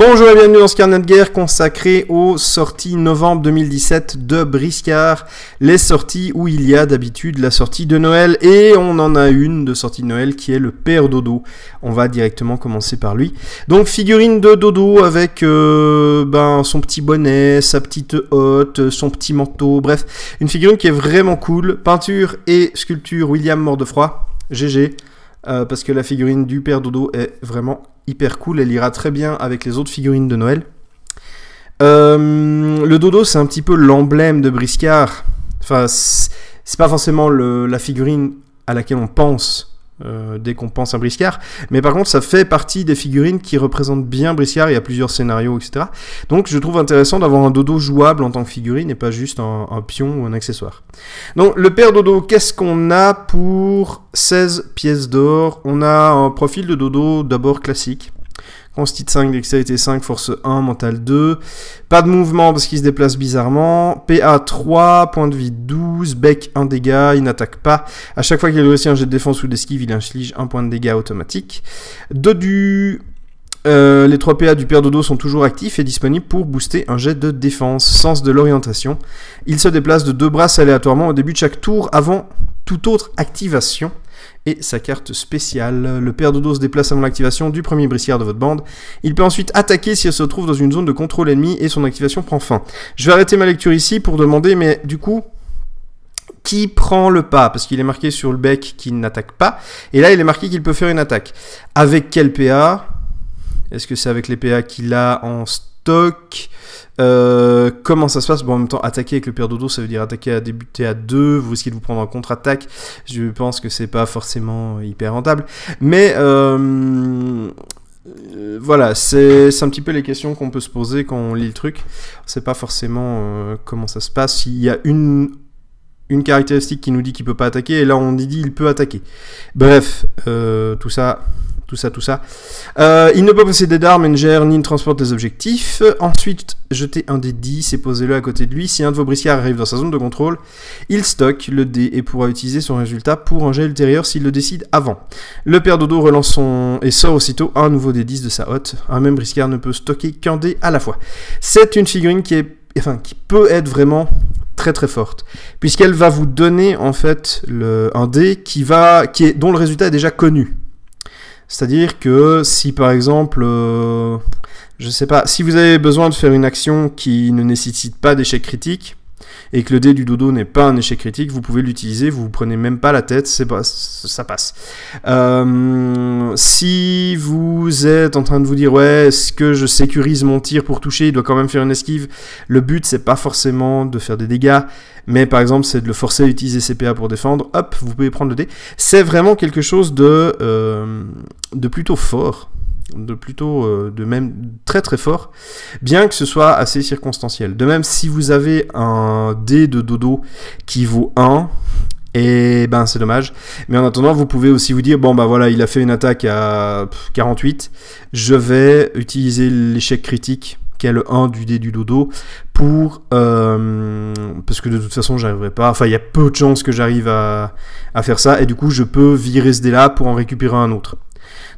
Bonjour et bienvenue dans ce carnet de guerre consacré aux sorties novembre 2017 de Briscard. Les sorties où il y a d'habitude la sortie de Noël, et on en a une de sortie de Noël qui est le Père Dodo. On va directement commencer par lui. Donc figurine de Dodo avec son petit bonnet, sa petite hotte, son petit manteau, bref. Une figurine qui est vraiment cool. Peinture et sculpture William Mordefroy, GG. Parce que la figurine du Père Dodo est vraiment hyper cool, elle ira très bien avec les autres figurines de Noël. Le Dodo, c'est un petit peu l'emblème de Briscard. Enfin, c'est pas forcément la figurine à laquelle on pense dès qu'on pense à Briscard, mais par contre, ça fait partie des figurines qui représentent bien Briscard. Il y a plusieurs scénarios, etc. Donc, je trouve intéressant d'avoir un Dodo jouable en tant que figurine et pas juste un pion ou un accessoire. Donc, le Père Dodo, qu'est-ce qu'on a pour 16 pièces d'or? On a un profil de Dodo d'abord classique. Constite 5, dextérité 5, force 1, mental 2. Pas de mouvement parce qu'il se déplace bizarrement. PA 3, point de vie 12, bec 1 dégât, il n'attaque pas. À chaque fois qu'il réussit un jet de défense ou d'esquive, il inflige 1 point de dégâts automatique. Les 3 PA du Père Dodo sont toujours actifs et disponibles pour booster un jet de défense. Sens de l'orientation. Il se déplace de 2 brasses aléatoirement au début de chaque tour avant toute autre activation. Et sa carte spéciale, le Père Dodo se déplace avant l'activation du premier Briscard de votre bande. Il peut ensuite attaquer si elle se trouve dans une zone de contrôle ennemi et son activation prend fin. Je vais arrêter ma lecture ici pour demander, mais du coup, qui prend le pas? Parce qu'il est marqué sur le bec qu'il n'attaque pas, et là il est marqué qu'il peut faire une attaque. Avec quel PA? Est-ce que c'est avec les PA qu'il a en stock? Comment ça se passe? Bon, en même temps, attaquer avec le Père Dodo, ça veut dire attaquer à débuter à 2, vous risquez de vous prendre en contre-attaque. Je pense que c'est pas forcément hyper rentable. Mais voilà, c'est un petit peu les questions qu'on peut se poser quand on lit le truc. On sait pas forcément comment ça se passe. Il y a une caractéristique qui nous dit qu'il peut pas attaquer, et là on dit il peut attaquer. Bref, tout ça. Il ne peut posséder d'armes, ne gère ni ne transporte des objectifs. Ensuite, jetez un dé 10 et posez-le à côté de lui. Si un de vos briscards arrive dans sa zone de contrôle, il stocke le dé et pourra utiliser son résultat pour un jet ultérieur s'il le décide avant. Le Père Dodo relance et sort aussitôt un nouveau dé 10 de sa hotte. Un même briscard ne peut stocker qu'un dé à la fois. C'est une figurine qui peut être vraiment très très forte, puisqu'elle va vous donner en fait un dé dont le résultat est déjà connu. C'est-à-dire que si par exemple, je sais pas, si vous avez besoin de faire une action qui ne nécessite pas d'échec critique, et que le dé du Dodo n'est pas un échec critique, vous pouvez l'utiliser, vous prenez même pas la tête, ça passe. Si vous êtes en train de vous dire, ouais, est-ce que je sécurise mon tir pour toucher, il doit quand même faire une esquive, le but c'est pas forcément de faire des dégâts, mais par exemple c'est de le forcer à utiliser ses PA pour défendre, hop, vous pouvez prendre le dé. C'est vraiment quelque chose de plutôt fort. De même très très fort, bien que ce soit assez circonstanciel. De même, si vous avez un dé de Dodo qui vaut 1, et ben c'est dommage, mais en attendant vous pouvez aussi vous dire, bon bah voilà, il a fait une attaque à 48, je vais utiliser l'échec critique qui est le 1 du dé du Dodo pour parce que de toute façon j'arriverai pas, enfin il y a peu de chances que j'arrive à faire ça, et du coup je peux virer ce dé là pour en récupérer un autre.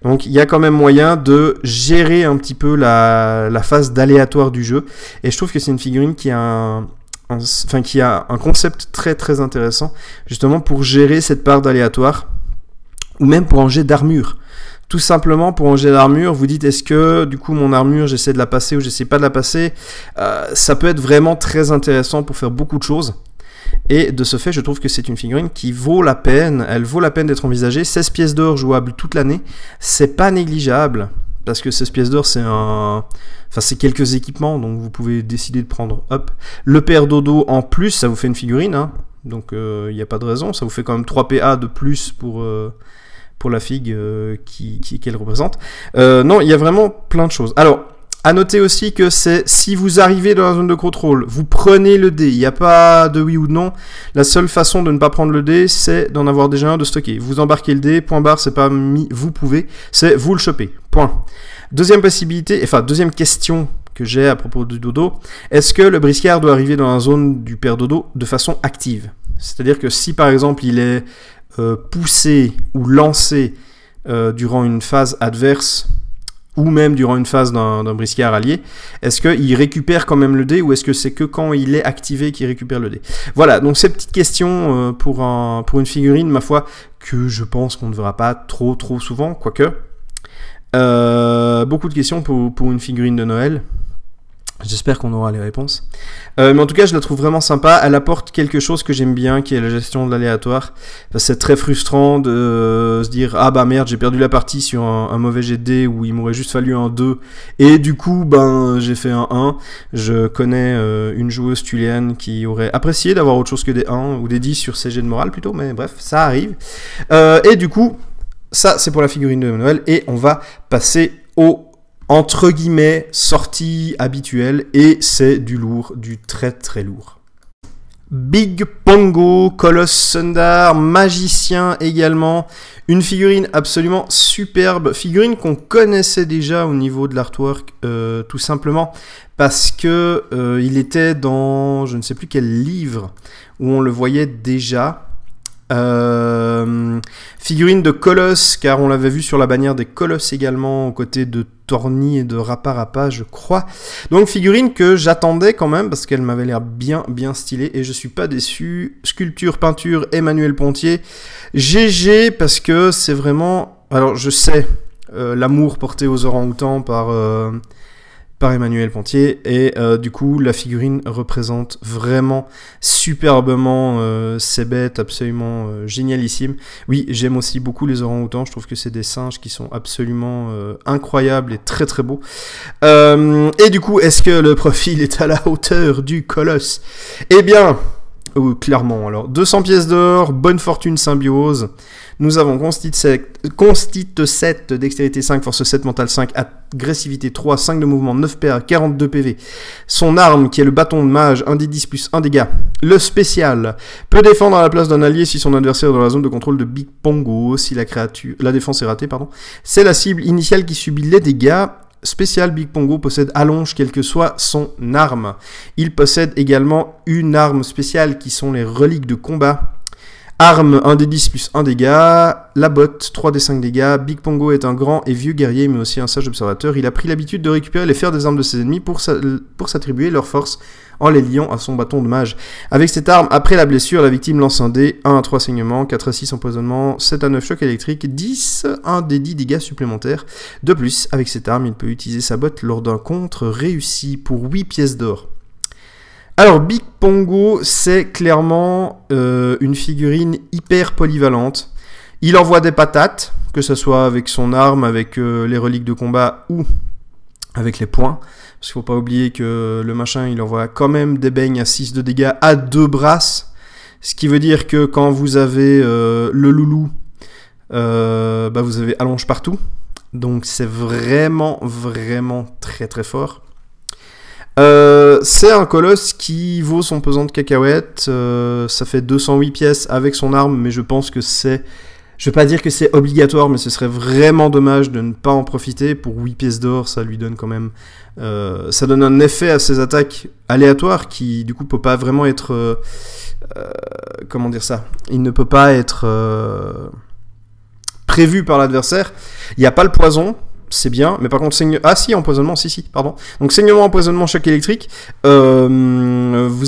Donc il y a quand même moyen de gérer un petit peu la phase d'aléatoire du jeu, et je trouve que c'est une figurine qui a un concept très très intéressant, justement pour gérer cette part d'aléatoire, ou même pour un jet d'armure. Tout simplement pour un jet d'armure, vous dites, est-ce que du coup mon armure j'essaie de la passer ou j'essaie pas de la passer? Ça peut être vraiment très intéressant pour faire beaucoup de choses. Et de ce fait, je trouve que c'est une figurine qui vaut la peine, elle vaut la peine d'être envisagée. 16 pièces d'or jouables toute l'année, c'est pas négligeable, parce que 16 pièces d'or, c'est quelques équipements, donc vous pouvez décider de prendre, hop, le Père Dodo en plus, ça vous fait une figurine, hein, donc il n'y a pas de raison, ça vous fait quand même 3 PA de plus pour la figue qu'elle représente. Non, il y a vraiment plein de choses. Alors, à noter aussi que si vous arrivez dans la zone de contrôle, vous prenez le dé, il n'y a pas de oui ou de non. La seule façon de ne pas prendre le dé, c'est d'en avoir déjà un de stocké. Vous embarquez le dé, point barre, c'est pas vous pouvez, c'est vous le chopez, point. Deuxième question que j'ai à propos du Dodo, est-ce que le briscard doit arriver dans la zone du Père Dodo de façon active? C'est-à-dire que si par exemple il est poussé ou lancé durant une phase adverse ou même durant une phase d'un briscard allié, est-ce qu'il récupère quand même le dé, ou est-ce que c'est que quand il est activé qu'il récupère le dé? Voilà, donc ces petites questions pour une figurine, ma foi, que je pense qu'on ne verra pas trop souvent, quoique. Beaucoup de questions pour une figurine de Noël. J'espère qu'on aura les réponses. Mais en tout cas, je la trouve vraiment sympa. Elle apporte quelque chose que j'aime bien, qui est la gestion de l'aléatoire. C'est très frustrant de se dire « Ah bah merde, j'ai perdu la partie sur un mauvais jet de dés où il m'aurait juste fallu un 2. Et du coup, ben j'ai fait un 1. » Je connais une joueuse tuléenne qui aurait apprécié d'avoir autre chose que des 1 ou des 10 sur ses jets de morale plutôt. Mais bref, ça arrive. Et du coup, ça c'est pour la figurine de Noël. Et on va passer au entre guillemets, sortie habituelle, et c'est du lourd, du très lourd. Big Pongo, Colosse Sundar, magicien également, une figurine absolument superbe, figurine qu'on connaissait déjà au niveau de l'artwork, tout simplement parce que il était dans je ne sais plus quel livre où on le voyait déjà. Figurine de Colosse, car on l'avait vu sur la bannière des Colosses également, aux côtés de Torni et de Rapa, je crois. Donc figurine que j'attendais quand même, parce qu'elle m'avait l'air bien stylée, et je suis pas déçu. Sculpture, peinture, Emmanuel Pontier. GG, parce que c'est vraiment... Alors je sais, l'amour porté aux orang-outans par Emmanuel Pontier, et du coup la figurine représente vraiment superbement ces bêtes absolument génialissimes. Oui, j'aime aussi beaucoup les orang-outans, je trouve que c'est des singes qui sont absolument incroyables et très beaux. Et du coup, est-ce que le profil est à la hauteur du colosse? Eh bien, clairement, alors 200 pièces d'or, bonne fortune symbiose. Nous avons Constite 7, Dextérité 5, Force 7, Mental 5, Agressivité 3, 5 de mouvement, 9 PA, 42 PV. Son arme, qui est le bâton de mage, 1d10 plus 1 dégât. Le spécial peut défendre à la place d'un allié si son adversaire est dans la zone de contrôle de Big Pongo, si la défense est ratée, pardon. C'est la cible initiale qui subit les dégâts. Spécial, Big Pongo possède allonge quelle que soit son arme. Il possède également une arme spéciale qui sont les reliques de combat. Arme 1d10 plus 1 dégât, la botte 3d5 dégâts. Big Pongo est un grand et vieux guerrier mais aussi un sage observateur. Il a pris l'habitude de récupérer les fers des armes de ses ennemis pour s'attribuer leur force en les liant à son bâton de mage. Avec cette arme, après la blessure, la victime lance un dé, 1 à 3 saignements, 4 à 6 empoisonnement, 7 à 9 chocs électriques, 10 1 des 10 dégâts supplémentaires. De plus, avec cette arme, il peut utiliser sa botte lors d'un contre réussi pour 8 pièces d'or. Alors, Big Pongo, c'est clairement une figurine hyper polyvalente. Il envoie des patates, que ce soit avec son arme, avec les reliques de combat ou avec les poings. Parce qu'il ne faut pas oublier que le machin, il envoie quand même des beignes à 6 de dégâts à 2 brasses. Ce qui veut dire que quand vous avez le loulou, vous avez allonge partout. Donc c'est vraiment très fort. C'est un colosse qui vaut son pesant de cacahuètes, ça fait 208 pièces avec son arme, mais je pense que c'est, je vais pas dire que c'est obligatoire, mais ce serait vraiment dommage de ne pas en profiter. Pour 8 pièces d'or, ça lui donne quand même, ça donne un effet à ses attaques aléatoires qui du coup peut pas vraiment être, comment dire ça, il ne peut pas être prévu par l'adversaire. Il n'y a pas le poison. C'est bien, mais par contre, empoisonnement, pardon. Donc, saignement, empoisonnement, choc électrique, vous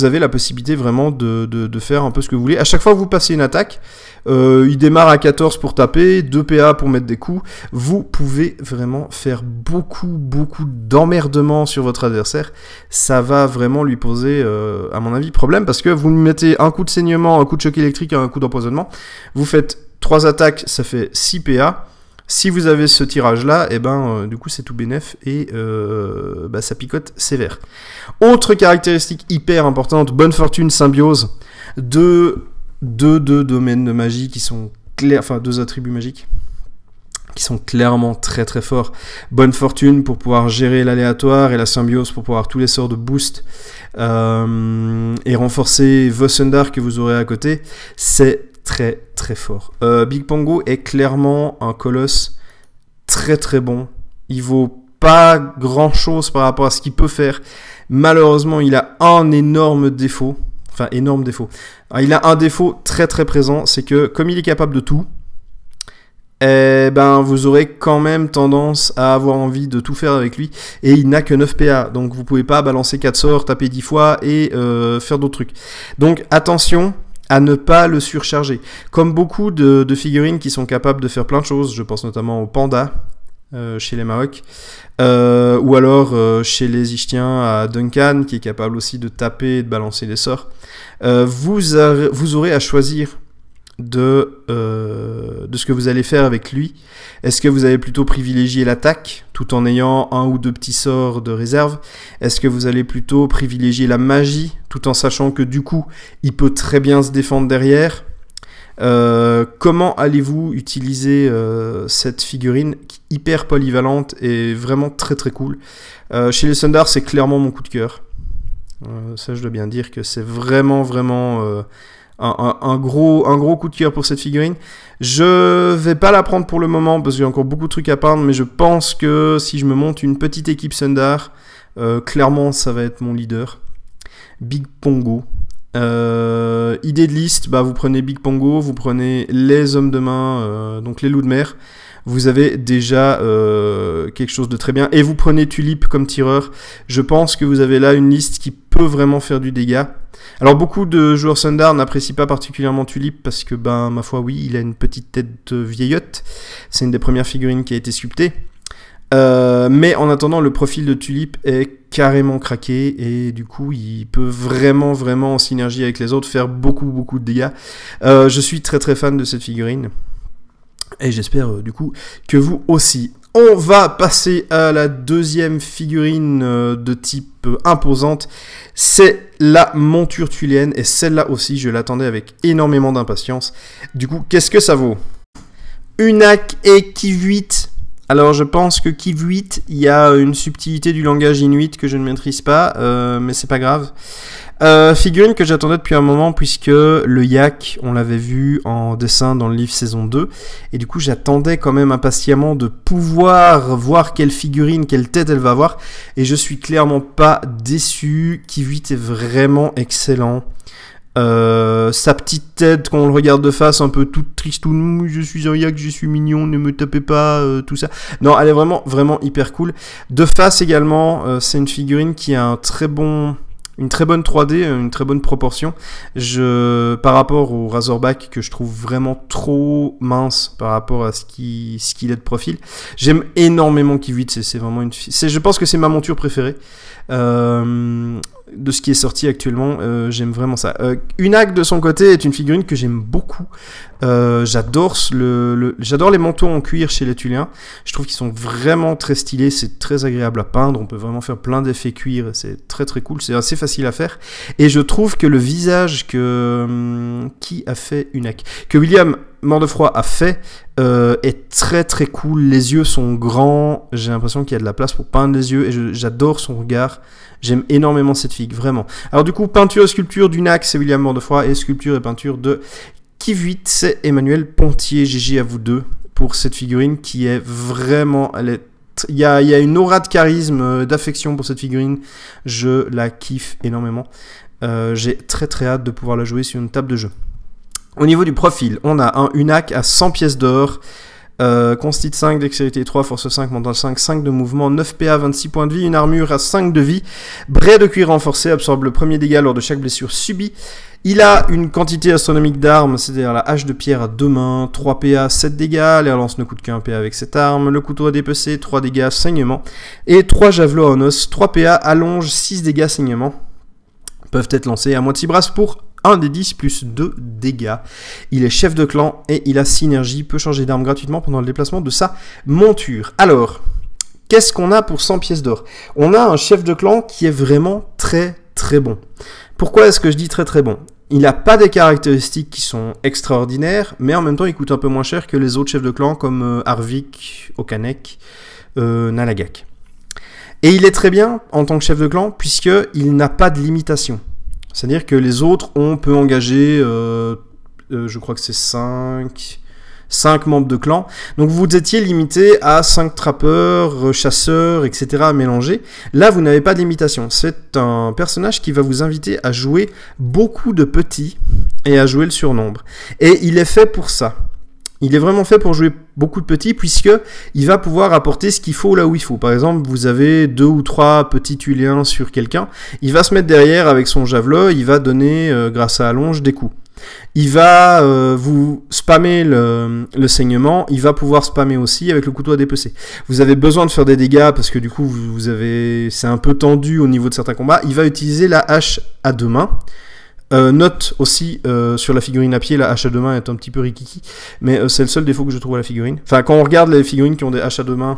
avez la possibilité vraiment de faire un peu ce que vous voulez. À chaque fois que vous passez une attaque, il démarre à 14 pour taper, 2 PA pour mettre des coups. Vous pouvez vraiment faire beaucoup d'emmerdements sur votre adversaire. Ça va vraiment lui poser, à mon avis, problème, parce que vous mettez un coup de saignement, un coup de choc électrique et un coup d'empoisonnement. Vous faites 3 attaques, ça fait 6 PA. Si vous avez ce tirage-là, du coup, c'est tout bénef et ça picote sévère. Autre caractéristique hyper importante, bonne fortune, symbiose. Deux domaines de magie qui sont clairs, enfin, 2 attributs magiques qui sont clairement très forts. Bonne fortune pour pouvoir gérer l'aléatoire et la symbiose pour pouvoir tous les sorts de boost et renforcer vos Sundar que vous aurez à côté. C'est très fort. Big Pongo est clairement un colosse très bon. Il vaut pas grand chose par rapport à ce qu'il peut faire. Malheureusement, il a un énorme défaut. Enfin, énorme défaut. Alors, il a un défaut très présent, c'est que comme il est capable de tout, eh ben, vous aurez quand même tendance à avoir envie de tout faire avec lui, et il n'a que 9 PA, donc vous pouvez pas balancer 4 sorts, taper 10 fois et faire d'autres trucs. Donc attention à ne pas le surcharger. Comme beaucoup de figurines qui sont capables de faire plein de choses, je pense notamment au panda chez les Maoc, ou alors chez les Ichtiens à Duncan, qui est capable aussi de taper et de balancer des sorts, vous aurez à choisir de ce que vous allez faire avec lui. Est-ce que vous allez plutôt privilégier l'attaque tout en ayant un ou deux petits sorts de réserve? Est-ce que vous allez plutôt privilégier la magie tout en sachant que du coup il peut très bien se défendre derrière? Comment allez-vous utiliser cette figurine hyper polyvalente et vraiment très très cool? Chez les Sundar, c'est clairement mon coup de cœur. Ça je dois bien dire que c'est vraiment un gros coup de cœur pour cette figurine. Je vais pas la prendre pour le moment parce qu'il y a encore beaucoup de trucs à peindre, mais je pense que si je me monte une petite équipe Sundar, clairement ça va être mon leader. Big Pongo. Idée de liste, bah, vous prenez Big Pongo, vous prenez les hommes de main, donc les loups de mer. Vous avez déjà quelque chose de très bien. Et vous prenez Tulip comme tireur. Je pense que vous avez là une liste qui peut vraiment faire du dégât. Alors beaucoup de joueurs Sundar n'apprécient pas particulièrement Tulip parce que, ben, ma foi, oui, il a une petite tête vieillotte. C'est une des premières figurines qui a été sculptée. Mais en attendant, le profil de Tulip est carrément craqué et du coup, il peut vraiment en synergie avec les autres faire beaucoup de dégâts. Je suis très fan de cette figurine. Et j'espère du coup que vous aussi. On va passer à la deuxième figurine de type imposante. C'est la monture tulienne. Et celle-là aussi, je l'attendais avec énormément d'impatience. Du coup, qu'est-ce que ça vaut? Unak et Kivuit. Alors je pense que Kivuit, il y a une subtilité du langage inuit que je ne maîtrise pas, mais c'est pas grave. Figurine que j'attendais depuis un moment puisque le yak, on l'avait vu en dessin dans le livre saison 2 et du coup j'attendais quand même impatiemment de pouvoir voir quelle figurine, quelle tête elle va avoir et je suis clairement pas déçu. Kivuit est vraiment excellent. Sa petite tête quand on le regarde de face un peu toute triste, je suis un yak, je suis mignon, ne me tapez pas, tout ça. Non, elle est vraiment hyper cool. De face également, c'est une figurine qui a une très bonne 3D, une très bonne proportion. Par rapport au Razorback que je trouve vraiment trop mince par rapport à ce qu'il est de profil. J'aime énormément Kivuit, c'est vraiment je pense que c'est ma monture préférée. De ce qui est sorti actuellement, j'aime vraiment ça. Unak de son côté est une figurine que j'aime beaucoup. J'adore les manteaux en cuir chez les Tuliens. Je trouve qu'ils sont vraiment très stylés, c'est très agréable à peindre, on peut vraiment faire plein d'effets cuir, c'est très cool, c'est assez facile à faire. Et je trouve que le visage qui a fait Unak, que William Mort-de-Froid a fait, est très cool. Les yeux sont grands, j'ai l'impression qu'il y a de la place pour peindre les yeux et j'adore son regard. J'aime énormément cette figue, vraiment. Alors du coup, peinture et sculpture d'Unak, c'est William Mort-de-Froid, et sculpture et peinture de Kivuit, c'est Emmanuel Pontier. GG à vous deux pour cette figurine qui est vraiment... Il y a une aura de charisme, d'affection pour cette figurine. Je la kiffe énormément. J'ai très hâte de pouvoir la jouer sur une table de jeu. Au niveau du profil, on a un Unak à 100 pièces d'or. Constit 5, dextérité 3, force 5, mental 5, 5 de mouvement, 9 PA, 26 points de vie, une armure à 5 de vie, brais de cuir renforcé, absorbe le premier dégât lors de chaque blessure subie. Il a une quantité astronomique d'armes, c'est-à-dire la hache de pierre à 2 mains, 3 PA, 7 dégâts, les relances ne coûtent qu'un PA avec cette arme, le couteau à dépecer, 3 dégâts, saignement, et 3 javelots en os, 3 PA, allonge, 6 dégâts, saignement, peuvent être lancés à moitié brasse pour 1 des 10 plus 2 dégâts. Il est chef de clan et il a synergie, peut changer d'arme gratuitement pendant le déplacement de sa monture. Alors, qu'est-ce qu'on a pour 100 pièces d'or? On a un chef de clan qui est vraiment très bon. Pourquoi est-ce que je dis très bon? Il n'a pas des caractéristiques qui sont extraordinaires, mais en même temps il coûte un peu moins cher que les autres chefs de clan comme Harvik, Okanek, Nalagak. Et il est très bien en tant que chef de clan puisqu'il n'a pas de limitation. C'est-à-dire que les autres, on peut engager, je crois que c'est 5 membres de clan. Donc vous étiez limité à 5 trappeurs, chasseurs, etc. à mélanger. Là, vous n'avez pas de limitation. C'est un personnage qui va vous inviter à jouer beaucoup de petits et à jouer le surnombre. Et il est fait pour ça. il est vraiment fait pour jouer beaucoup de petits, puisque il va pouvoir apporter ce qu'il faut là où il faut. Par exemple, vous avez 2 ou 3 petits tuiliens sur quelqu'un, il va se mettre derrière avec son javelot, il va donner, grâce à Allonge, des coups. Il va vous spammer le saignement, il va pouvoir spammer aussi avec le couteau à dépecer. Vous avez besoin de faire des dégâts parce que du coup c'est un peu tendu au niveau de certains combats. Il va utiliser la hache à 2 mains. Note aussi sur la figurine à pied, la hache à 2 mains est un petit peu rikiki, mais c'est le seul défaut que je trouve à la figurine. Enfin, quand on regarde les figurines qui ont des haches à 2 mains,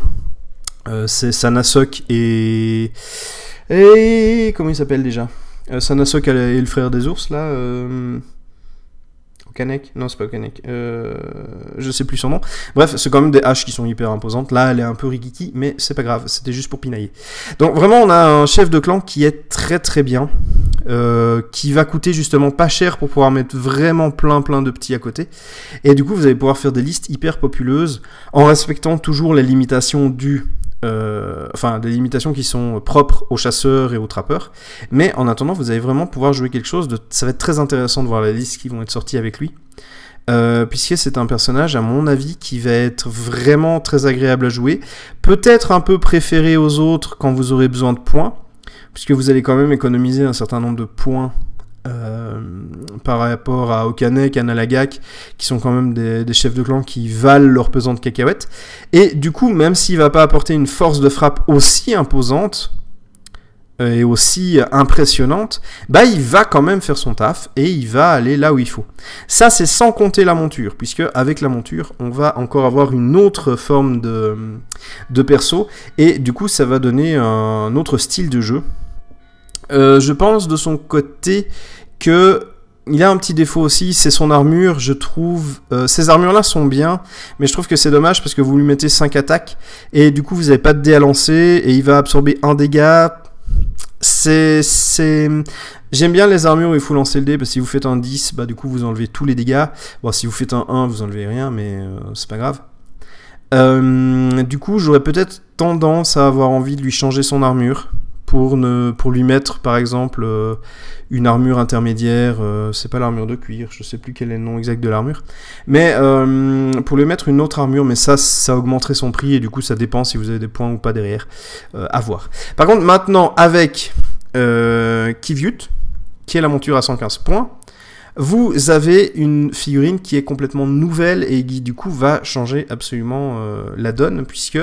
c'est Sanasok et comment il s'appelle déjà, Sanasok et le frère des ours là. Kanek? Non, c'est pas Kanek. Je sais plus son nom. Bref, c'est quand même des haches qui sont hyper imposantes. Là, elle est un peu rikiki, mais c'est pas grave. C'était juste pour pinailler. Donc vraiment, on a un chef de clan qui est très très bien. Qui va coûter justement pas cher pour pouvoir mettre vraiment plein de petits à côté. Et du coup, vous allez pouvoir faire des listes hyper populeuses en respectant toujours les limitations des limitations qui sont propres aux chasseurs et aux trappeurs, mais en attendant vous allez vraiment pouvoir jouer quelque chose de... ça va être très intéressant de voir les listes qui vont être sorties avec lui, puisque c'est un personnage à mon avis qui va être vraiment très agréable à jouer, peut-être un peu préféré aux autres quand vous aurez besoin de points, puisque vous allez quand même économiser un certain nombre de points par rapport à Okanek, à Nalagak, qui sont quand même des chefs de clan qui valent leur pesant de cacahuètes. Et du coup, même s'il va pas apporter une force de frappe aussi imposante et aussi impressionnante, bah il va quand même faire son taf et il va aller là où il faut. Ça, c'est sans compter la monture, puisque avec la monture, on va encore avoir une autre forme de perso, et du coup, ça va donner un autre style de jeu. Je pense de son côté que il a un petit défaut aussi, c'est son armure, je trouve. Ces armures-là sont bien, mais je trouve que c'est dommage parce que vous lui mettez 5 attaques, et du coup vous n'avez pas de dé à lancer, et il va absorber 1 dégât. J'aime bien les armures où il faut lancer le dé, parce que si vous faites un 10, bah du coup vous enlevez tous les dégâts. Bon, si vous faites un 1, vous enlevez rien, mais c'est pas grave. Du coup, j'aurais peut-être tendance à avoir envie de lui changer son armure, pour lui mettre par exemple une armure intermédiaire, c'est pas l'armure de cuir, je sais plus quel est le nom exact de l'armure, mais pour lui mettre une autre armure, mais ça augmenterait son prix, et du coup ça dépend si vous avez des points ou pas derrière, à voir. Par contre maintenant avec Kivyut, qui est la monture à 115 points, vous avez une figurine qui est complètement nouvelle et qui du coup va changer absolument la donne, puisque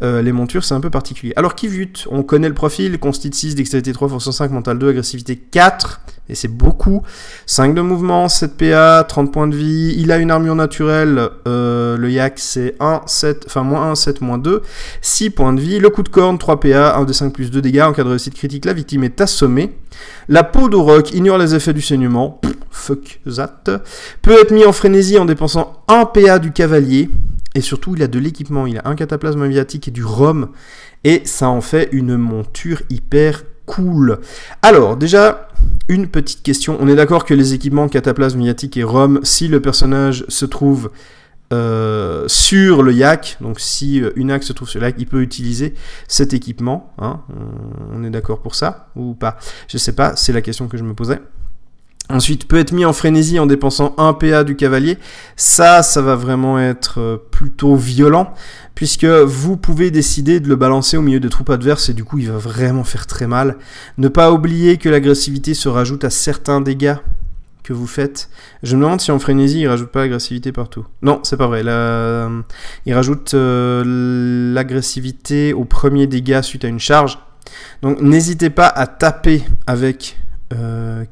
les montures c'est un peu particulier. Alors Kivyut, on connaît le profil, consti 6, dextérité 3, force 5, mental 2, agressivité 4, et c'est beaucoup, 5 de mouvement, 7 PA, 30 points de vie, il a une armure naturelle, le yak c'est 1, 7, enfin moins 1, 7, moins 2, 6 points de vie, le coup de corne, 3 PA, 1 des 5 plus 2 dégâts, en cas de réussite critique, la victime est assommée, la peau d'Auroch ignore les effets du saignement, fuck that, peut être mis en frénésie en dépensant 1 PA du cavalier, et surtout il a de l'équipement, il a un cataplasme aviatique et du rhum, et ça en fait une monture hyper cool. Alors déjà, une petite question, on est d'accord que les équipements cataplasme aviatique et rhum, si le personnage se trouve sur le yak, donc si Unax se trouve sur le yak, il peut utiliser cet équipement, hein, on est d'accord pour ça, ou pas? Je sais pas, c'est la question que je me posais. Ensuite, peut être mis en frénésie en dépensant 1 PA du cavalier. Ça va vraiment être plutôt violent, puisque vous pouvez décider de le balancer au milieu des troupes adverses, et du coup, il va vraiment faire très mal. Ne pas oublier que l'agressivité se rajoute à certains dégâts que vous faites. Je me demande si en frénésie, il rajoute pas l'agressivité partout. Non, c'est pas vrai. Il rajoute l'agressivité au premier dégât suite à une charge. Donc, n'hésitez pas à taper avec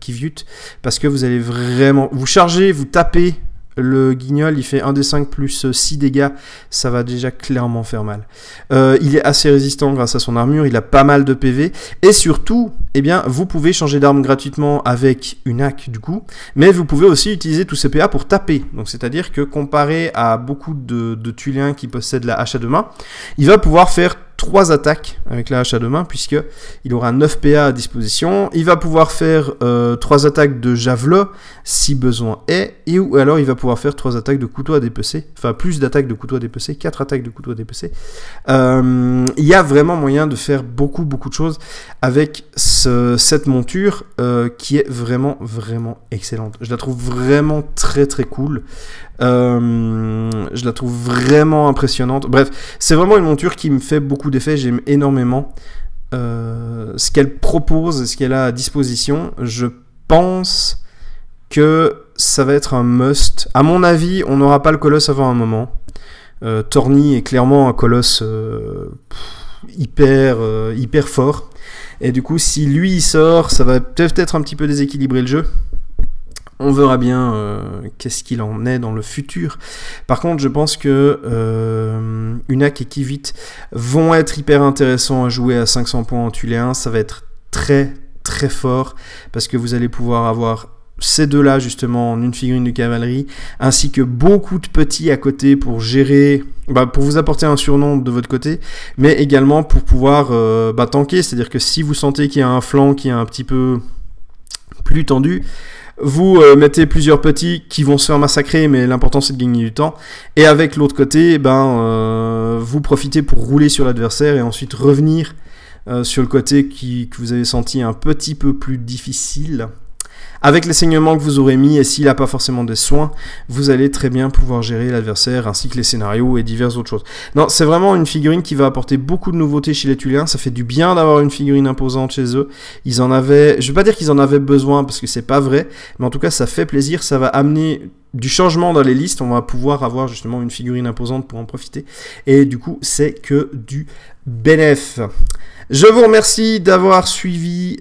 Kivyut, parce que vous allez vraiment... Vous chargez, vous tapez le guignol, il fait 1 des 5 plus 6 dégâts, ça va déjà clairement faire mal. Il est assez résistant grâce à son armure, il a pas mal de PV, et surtout, eh bien, vous pouvez changer d'arme gratuitement avec une hack du coup, mais vous pouvez aussi utiliser tous ces PA pour taper. Donc c'est-à-dire que comparé à beaucoup de Tuiliens qui possèdent la hache à 2 mains, il va pouvoir faire 3 attaques avec la hache à 2 mains, puisqu'il aura 9 PA à disposition. Il va pouvoir faire 3 attaques de javelot, si besoin est, ou alors il va pouvoir faire 3 attaques de couteau à dépecer, enfin plus d'attaques de couteau à dépecer, 4 attaques de couteau à dépecer. Il y a vraiment moyen de faire beaucoup de choses avec cette monture qui est vraiment excellente. Je la trouve vraiment très cool. Je la trouve vraiment impressionnante. Bref, c'est vraiment une monture qui me fait beaucoup d'effets. J'aime énormément ce qu'elle propose, ce qu'elle a à disposition. Je pense que ça va être un must. À mon avis, on n'aura pas le colosse avant un moment. Torny est clairement un colosse hyper fort. Et du coup, si lui il sort, ça va peut-être un petit peu déséquilibrer le jeu. On verra bien qu'est-ce qu'il en est dans le futur. Par contre, je pense que Unac et Kivit vont être hyper intéressants à jouer à 500 points en Tuléen. Ça va être très fort parce que vous allez pouvoir avoir ces deux-là justement en une figurine de cavalerie, ainsi que beaucoup de petits à côté pour gérer, pour vous apporter un surnombre de votre côté, mais également pour pouvoir tanker. C'est-à-dire que si vous sentez qu'il y a un flanc qui est un petit peu plus tendu, vous mettez plusieurs petits qui vont se faire massacrer, mais l'important c'est de gagner du temps. Et avec l'autre côté, vous profitez pour rouler sur l'adversaire et ensuite revenir sur le côté que vous avez senti un petit peu plus difficile. Avec les saignements que vous aurez mis, et s'il n'a pas forcément des soins, vous allez très bien pouvoir gérer l'adversaire, ainsi que les scénarios et diverses autres choses. Non, c'est vraiment une figurine qui va apporter beaucoup de nouveautés chez les Tuléens. Ça fait du bien d'avoir une figurine imposante chez eux. Ils en avaient, je ne vais pas dire qu'ils en avaient besoin, parce que c'est pas vrai, mais en tout cas, ça fait plaisir. Ça va amener du changement dans les listes. On va pouvoir avoir justement une figurine imposante pour en profiter. Et du coup, c'est que du bénéf. Je vous remercie d'avoir suivi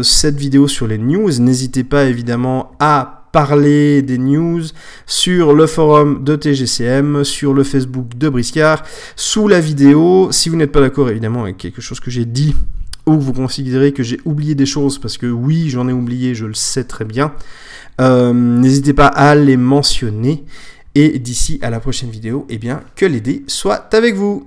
cette vidéo sur les news. N'hésitez pas évidemment à parler des news sur le forum de TGCM, sur le Facebook de Briscard, sous la vidéo. Si vous n'êtes pas d'accord évidemment avec quelque chose que j'ai dit, ou que vous considérez que j'ai oublié des choses, parce que oui, j'en ai oublié, je le sais très bien, n'hésitez pas à les mentionner. Et d'ici à la prochaine vidéo, eh bien, que les dés soient avec vous.